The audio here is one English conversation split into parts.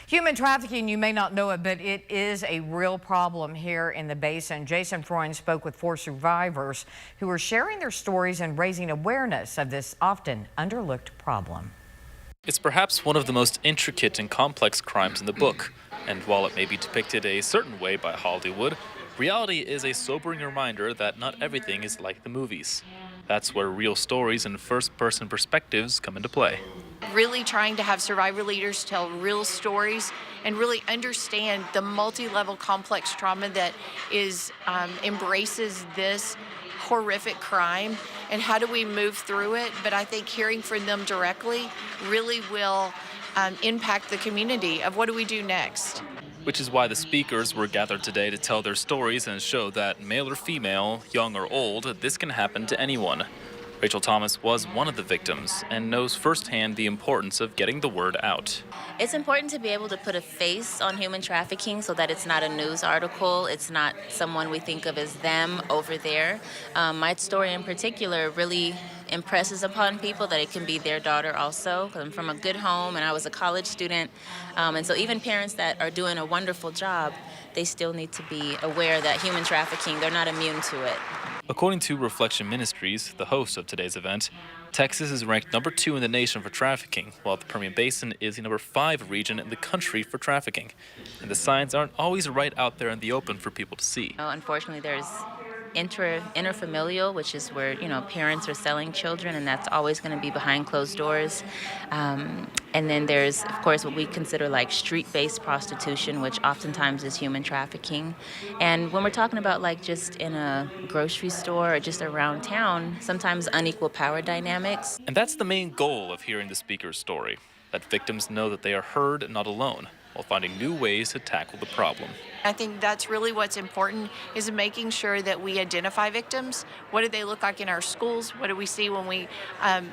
Human trafficking, you may not know it, but it is a real problem here in the basin. Jason Freund spoke with 4 survivors who are sharing their stories and raising awareness of this often underlooked problem. It's perhaps one of the most intricate and complex crimes in the book, and while it may be depicted a certain way by Hollywood, reality is a sobering reminder that not everything is like the movies. That's where real stories and first-person perspectives come into play. Really trying to have survivor leaders tell real stories and really understand the multi-level complex trauma that embraces this horrific crime, and how do we move through it. But I think hearing from them directly really will impact the community of what do we do next. Which is why the speakers were gathered today to tell their stories and show that male or female, young or old, this can happen to anyone. Rachel Thomas was one of the victims and knows firsthand the importance of getting the word out. It's important to be able to put a face on human trafficking so that it's not a news article, it's not someone we think of as them over there. My story in particular really impresses upon people that it can be their daughter also. I'm from a good home and I was a college student, and so even parents that are doing a wonderful job, they still need to be aware that human trafficking, they're not immune to it. According to Reflection Ministries, the host of today's event, Texas is ranked number 2 in the nation for trafficking, while the Permian Basin is the number 5 region in the country for trafficking. And the signs aren't always right out there in the open for people to see. Unfortunately, there's interfamilial, which is where, parents are selling children, and that's always going to be behind closed doors. And then there's, of course, what we consider like street-based prostitution, which oftentimes is human trafficking. And when we're talking about like just in a grocery store or just around town, sometimes unequal power dynamics. And that's the main goal of hearing the speaker's story, that victims know that they are heard and not alone, while finding new ways to tackle the problem. I think that's really what's important, is making sure that we identify victims. What do they look like in our schools? What do we see when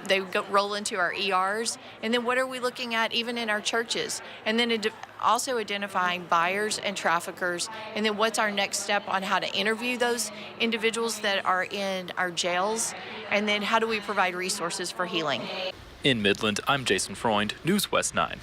they roll into our ERs? And then what are we looking at even in our churches? And then also identifying buyers and traffickers. And then what's our next step on how to interview those individuals that are in our jails? And then how do we provide resources for healing? In Midland, I'm Jason Freund, News West 9.